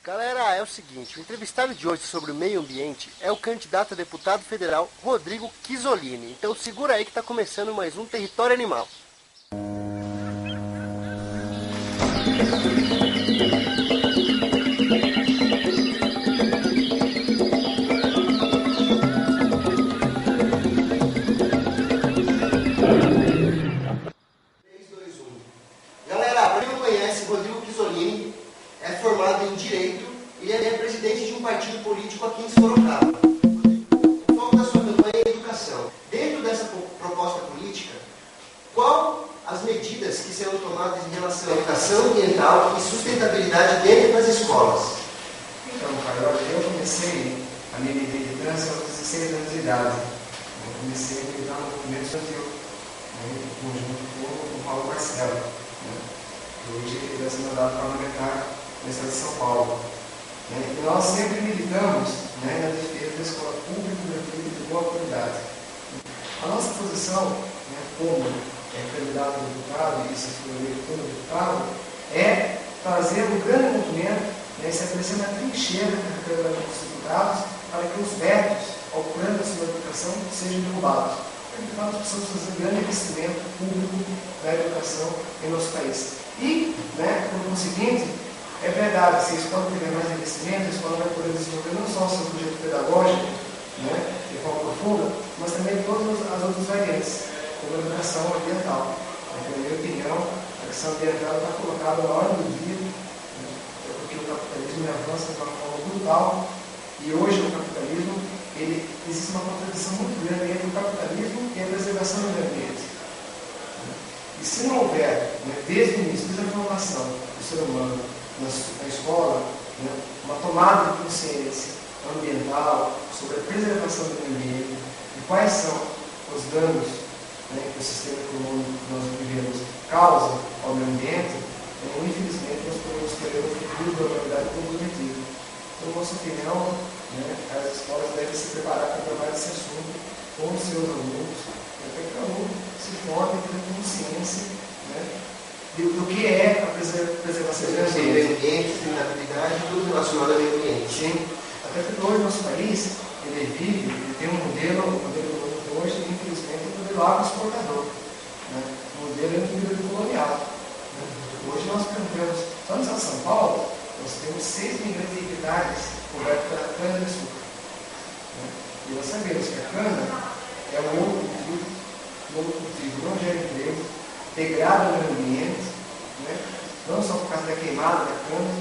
Galera, é o seguinte, o entrevistado de hoje sobre o meio ambiente é o candidato a deputado federal Rodrigo Chisolini. Então segura aí que está começando mais um Território Animal. Galera, para quem não conhece, Rodrigo Chisolini é formado em Direito e ele é presidente de um partido político aqui em Sorocaba. O foco da sua campanha é a educação. Dentro dessa proposta política, qual as medidas que serão tomadas em relação à educação ambiental e sustentabilidade dentro das escolas? Então, cara, eu comecei a minha militância aos 16 anos de idade. Eu comecei a militar no movimento estudantil, junto com o Paulo Marcelo. Hoje ele é senador parlamentar no estado de São Paulo. E nós sempre militamos na defesa da escola pública, gratuita e de boa qualidade. A nossa posição, como candidato a deputado e se escolher como deputado, é fazer um grande movimento, se estabelecer uma trincheira na Câmara dos Deputados para que os vetos ao plano da sua educação sejam derrubados. Para que nós possamos fazer um grande investimento público na educação em nosso país. E, por conseguinte, é verdade, se a escola tiver mais investimento, a escola vai poder desenvolver não só o seu projeto pedagógico, de forma profunda, mas também todas as outras variantes, como a educação ambiental. Na minha opinião, a educação ambiental está colocada na ordem do dia, porque o capitalismo avança de uma forma brutal, e hoje o capitalismo, existe uma contradição muito grande entre o capitalismo e a preservação do meio ambiente. E se não houver, desde o início, desde a formação do ser humano na escola, uma tomada de consciência ambiental sobre a preservação do meio ambiente e quais são os danos que o sistema econômico que nós vivemos causa ao meio ambiente, infelizmente nós podemos ter um futuro da humanidade comprometido. Então, na nossa opinião, as escolas devem se preparar para trabalhar esse assunto com os seus alunos, para que o aluno se forme e tenha consciência do que é a preservação do meio ambiente, sustentabilidade, tudo relacionado ao meio ambiente. Sim. Até porque hoje o nosso país, ele tem um modelo hoje, infelizmente, um modelo agroexportador. Um modelo é um modelo colonial. Hoje nós temos, só no estado de São Paulo, nós temos 6 milhões de hectares cobertos pela cana-de-açúcar. E nós sabemos que a cana é um monocultivo, não gera emprego, degrada o meio ambiente, não só por causa da queimada da cana,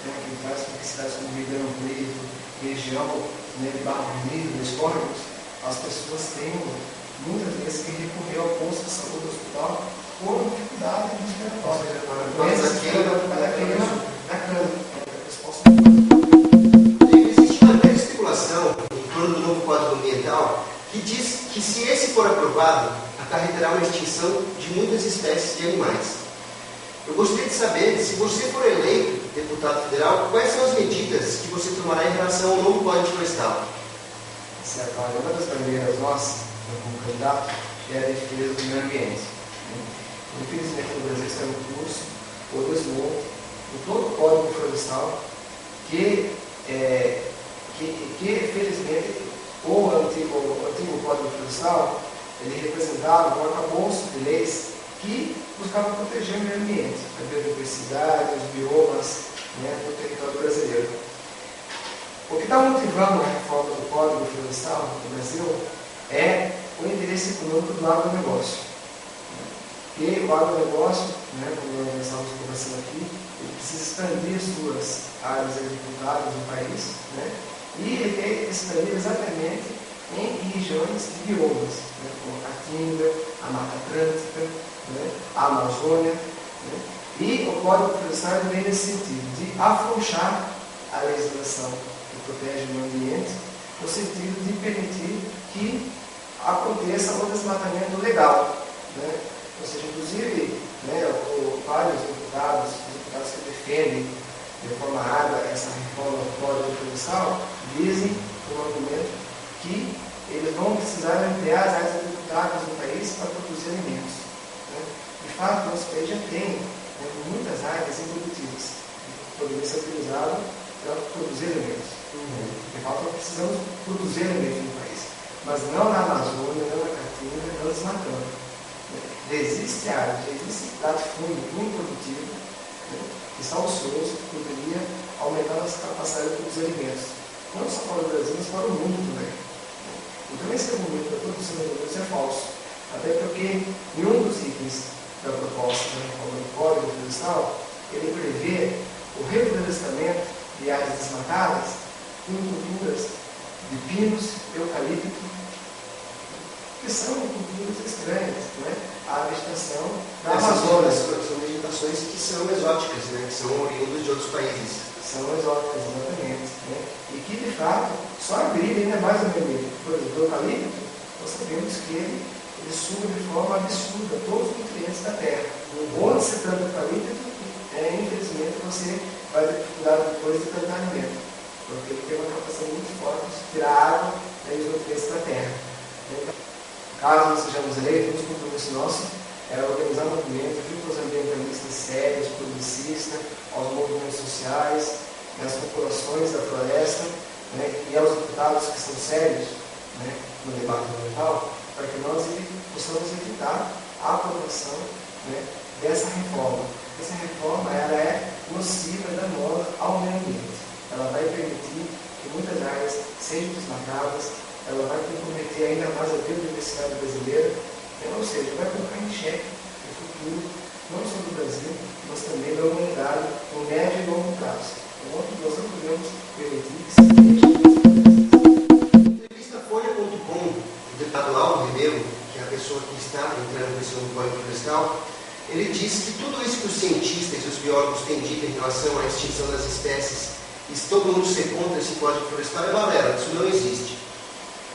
que faz com que cidades como Ribeirão Preto, região de Barra Bonita, dos córregos, as pessoas tenham muitas vezes que recorrer ao posto de saúde do hospital por dificuldade respiratória. Da cana. Existe uma grande especulação em torno do novo Código Ambiental que diz que, se esse for aprovado, acarretará uma extinção de muitas espécies de animais. Eu gostaria de saber, se você for eleito deputado federal, quais são as medidas que você tomará em relação ao novo Código Florestal? Certo, uma das bandeiras nossas, como candidato, é a defesa do meio ambiente. Infelizmente, no Brasil está em curso o desmonte de todo o Código Florestal que felizmente, o antigo Código Florestal, ele representava um arcabouço de leis que buscavam proteger o meio ambiente, a biodiversidade, os biomas do território brasileiro. O que está motivando a reforma do Código Florestal no Brasil é o interesse econômico do agronegócio. E o agronegócio, como nós estamos conversando aqui, ele precisa expandir suas áreas agricultáveis no país, e ele quer expandir exatamente em regiões de biomas, como a Caatinga, a Mata Atlântica, a Amazônia. E o Código Florestal vem nesse sentido, de afrouxar a legislação que protege o meio ambiente, no sentido de permitir que aconteça o desmatamento legal. Ou seja, inclusive, vários deputados que defendem de forma árdua essa reforma do Código Florestal, dizem, por um argumento, que eles vão precisar ampliar as áreas agricultáveis do país para produzir alimentos. De fato, nosso país já tem muitas áreas improdutivas que poderiam ser utilizadas para produzir alimentos. De fato, nós precisamos produzir alimentos no país. Mas não na Amazônia, não na Caatinga, não desmatando. Existe área, existe latifúndio muito produtivo, que são ociosos, que poderia aumentar a nossa capacidade de produzir alimentos. Não só para o Brasil, mas para o mundo também. Então, esse argumento da produção de alimentos é falso. Até porque, em um dos itens da proposta da reforma do Código Florestal, ele prevê o reflorestamento de áreas desmatadas com culturas de pinos, eucalipto, que são culturas estranhas, à vegetação da Amazônia. São vegetações que são exóticas, que são oriundas de outros países. São exóticas, exatamente. E que, de fato, só agridem ainda mais o meio ambiente. Por exemplo, o eucalipto, nós sabemos que ele suga de forma absurda todos os nutrientes da terra. Onde se planta eucalipto, infelizmente, você vai ter dificuldade depois de plantar alimento, porque ele tem uma capacidade muito forte de tirar água e os nutrientes da terra. Então, caso nós sejamos eleitos, um compromisso nosso é organizar movimentos junto aos ambientalistas sérios, publicistas, aos movimentos sociais, às populações da floresta, e aos deputados que são sérios no debate ambiental, para que nós possamos evitar a aprovação dessa reforma. Essa reforma ela é nociva e danosa ao meio ambiente. Ela vai permitir que muitas áreas sejam desmatadas, ela vai comprometer ainda mais a biodiversidade brasileira, ou seja, vai colocar em xeque o futuro, não só do Brasil, mas também da humanidade, no médio e longo prazo. Então, nós não podemos permitir que se deixe. Na entrevista Folha.com, o deputado Aldo Rebelo, que é a pessoa que está entrando no questão do Código Florestal, ele disse que tudo isso que os cientistas e os biólogos têm dito em relação à extinção das espécies, e se todo mundo ser contra esse Código Florestal, é balela, isso não existe.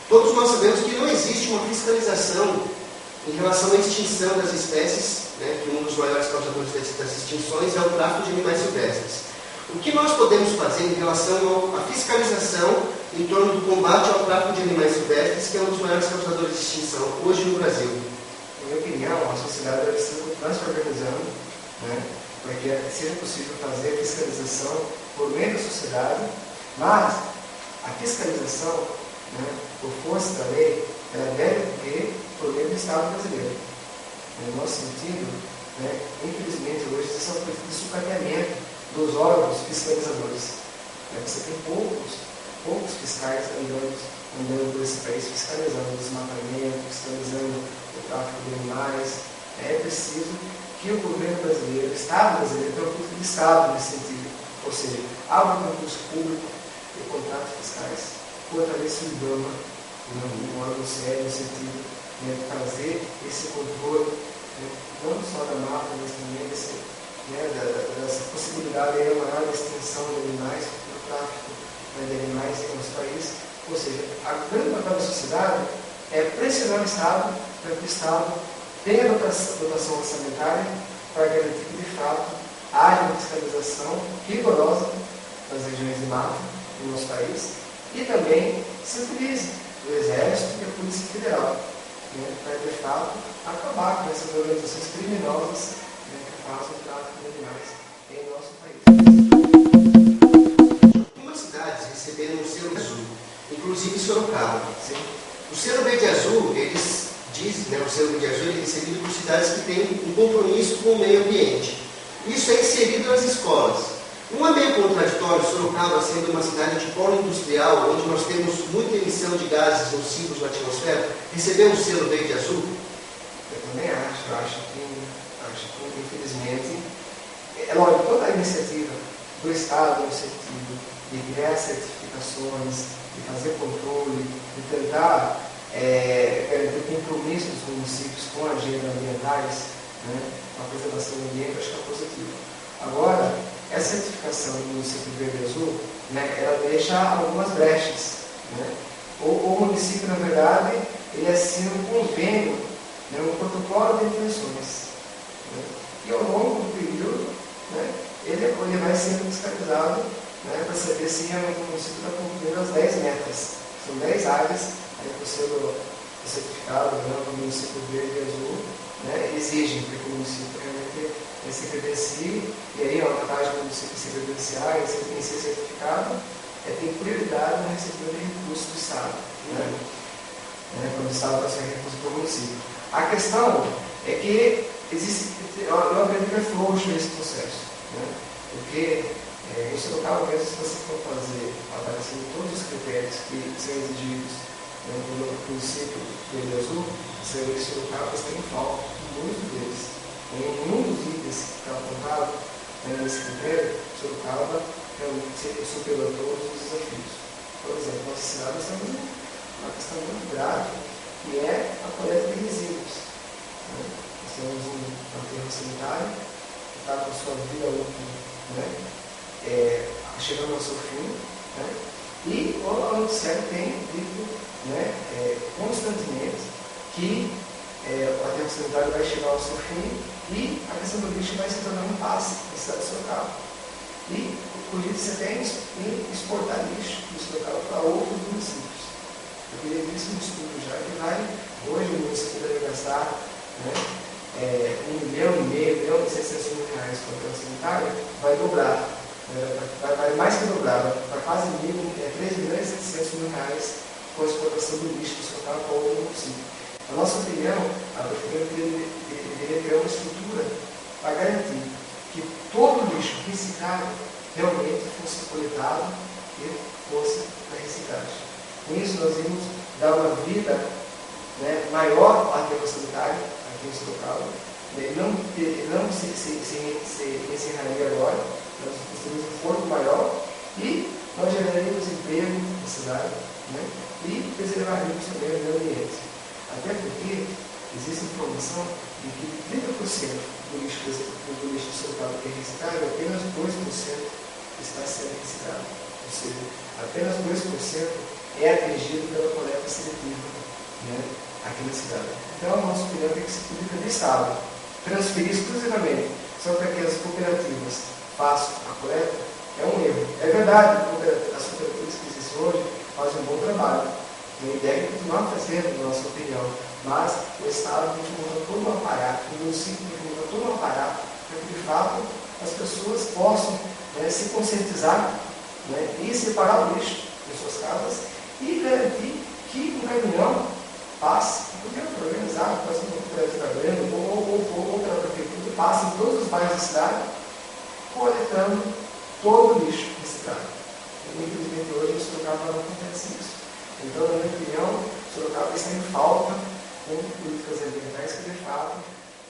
Todos nós sabemos que não existe uma fiscalização em relação à extinção das espécies, que um dos maiores causadores das extinções é o tráfico de animais silvestres. O que nós podemos fazer em relação à fiscalização em torno do combate ao tráfico de animais silvestres, que é um dos maiores causadores de extinção hoje no Brasil? Na minha opinião, a sociedade deve se continuar se organizando, para que seja possível fazer a fiscalização por meio da sociedade, mas a fiscalização, por força da lei, ela deve ter por meio do Estado brasileiro. No nosso sentido, infelizmente, hoje existe uma política de sucateamento dos órgãos fiscalizadores. Você tem poucos fiscais andando por esse país, fiscalizando o desmatamento, fiscalizando o tráfico de animais. É preciso que o governo brasileiro, o Estado brasileiro, tenha uma política de Estado nesse sentido. Ou seja, abra um concurso público de contratos fiscais, fortaleça o IBAMA, um órgão sério no sentido de fazer esse controle, não só da mata, mas também dessa possibilidade maior da extensão de animais, do tráfico de animais em nosso país. Ou seja, a grande papel da sociedade é pressionar o Estado para que o Estado tenha a dotação orçamentária para garantir que, de fato, haja uma fiscalização rigorosa nas regiões de mata do nosso país e também se utilize o Exército e a Polícia Federal para, de fato, acabar com essas organizações criminosas que fazem o tráfico de animais em nosso país. Algumas cidades receberam o selo azul, inclusive Sorocaba. Sim. O selo verde azul, eles dizem, o selo verde azul é recebido por cidades que têm um compromisso com o meio ambiente. Isso é inserido nas escolas. Não é meio contraditório Sorocaba sendo uma cidade de polo industrial, onde nós temos muita emissão de gases nocivos na atmosfera, receber um selo verde azul? Eu também acho que infelizmente, lógico, toda a iniciativa do Estado no sentido de criar certificações, de fazer controle, de tentar ter compromisso dos municípios com agendas ambientais, com a preservação do ambiente, acho que é positivo. Agora, essa certificação do município verde azul, ela deixa algumas brechas. O município, na verdade, ele assina um convênio, um protocolo de intenções. E ao longo do período, ele vai sendo fiscalizado para saber se o município está cumprindo as 10 metas. São 10 áreas aí para o certificado do município verde e azul, né, exigem que o município realmente se credencie, e aí a vantagem do município se credenciar e ser certificado é ter prioridade no recebimento de recursos do Estado, quando o Estado vai ser recurso para o município. A questão é que existe, eu acredito que é frouxo esse processo, porque em Sorocaba mesmo, se você for fazer avaliação de todos os critérios que são exigidos pelo município do Rio Azul, você vê que Sorocaba tem falta de muitos deles. Em nenhum dos itens que está apontado nesse critério, Sorocaba realmente superou todos os desafios. Por exemplo, nossa cidade está uma questão muito grave, que é a coleta de resíduos. Nós temos um aterro sanitário que está com a sua vida útil, chegando ao seu fim, e o noticiário tem dito constantemente que o aterro sanitário vai chegar ao seu fim e a questão do lixo vai se tornar um impasse na cidade de Sorocaba. E cogita-se até em exportar lixo de Sorocaba para outros municípios. Porque existe um estudo já que hoje o município deve gastar R$1,5 milhão, R$1,6 mil com o aterro sanitário, vai dobrar. Vai mais que dobrar, vai quase R$3,7 milhões com a exportação do lixo de Sorocaba para outro município. Na nossa opinião, a prefeitura deveria criar uma estrutura para garantir que todo o lixo reciclado realmente fosse coletado e fosse para reciclagem. Com isso, nós íamos dar uma vida maior ao aterro sanitário aqui em Sorocaba. Ele não se encerraria agora, nós teríamos um forno maior e nós geraríamos emprego na cidade e preservaríamos também o meio ambiente. Até porque existe informação de que 30% do lixo de Sorocaba que é reciclado, apenas 2% está sendo reciclado. Ou seja, apenas 2% é atingido pela coleta seletiva aqui na cidade. Então, a nossa opinião é que se política de Estado transferir exclusivamente só para que as cooperativas façam a coleta é um erro. É verdade, as cooperativas que existem hoje fazem um bom trabalho. E devem continuar fazendo, na nossa opinião. Mas o Estado tem que montar todo um aparato, o município tem que montar todo um aparato para que, de fato, as pessoas possam se conscientizar e separar o lixo de suas casas e garantir que um caminhão passe, porque é organizado, pode ser uma cooperativa grande ou pela prefeitura, passe em todos os bairros da cidade, coletando todo o lixo reciclado. Infelizmente hoje em Sorocaba não acontece isso. Então, na minha opinião, Sorocaba está em falta com políticas ambientais que, de fato,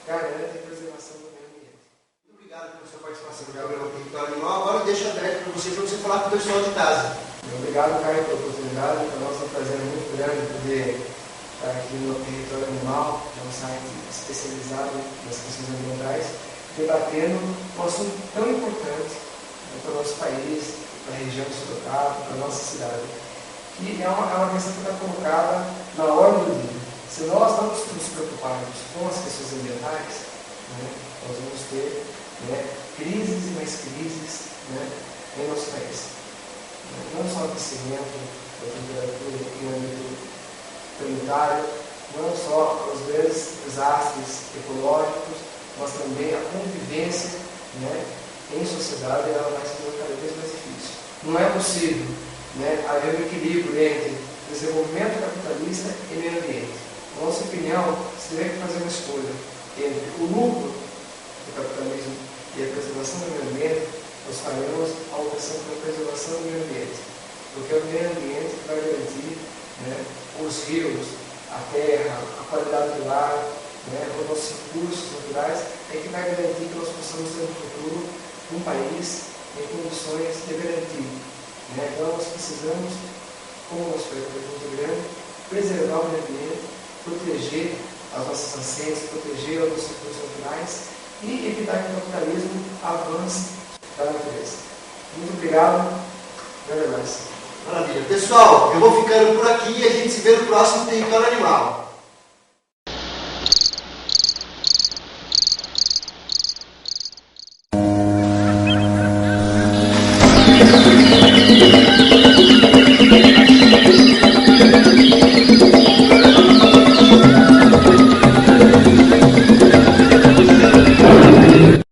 garantem a preservação do meio ambiente. Muito obrigado pela sua participação no programa Território Animal. Agora eu deixo aberto para você falar com o pessoal de casa. Obrigado, Caio, pela oportunidade. Para nós é um prazer muito grande poder estar aqui no Território Animal, que é um site especializado nas questões ambientais, debatendo um assunto tão importante para o nosso país, para a região de Sorocaba, para a nossa cidade. E é uma questão que está colocada na ordem do dia. Se nós não nos preocuparmos com as questões ambientais, nós vamos ter crises e mais crises em nosso país. Não só o aquecimento da temperatura em âmbito planetário, não só os grandes desastres ecológicos, mas também a convivência em sociedade, ela vai se tornar cada vez mais difícil. Não é possível haver um equilíbrio entre desenvolvimento capitalista e meio ambiente. Na nossa opinião, se tiver que fazer uma escolha entre o lucro do capitalismo e a preservação do meio ambiente, nós faremos a opção pela preservação do meio ambiente. Porque é o meio ambiente que vai garantir os rios, a terra, a qualidade do ar, os nossos recursos naturais, é que vai garantir que nós possamos ter no futuro um país em condições de garantir. Então nós precisamos, como o nosso país é muito grande, preservar o meio ambiente, proteger as nossas nascentes, proteger os nossos recursos naturais e evitar que o capitalismo avance da natureza. Muito obrigado. Grande abraço. Maravilha. Pessoal, eu vou ficando por aqui e a gente se vê no próximo Território Animal.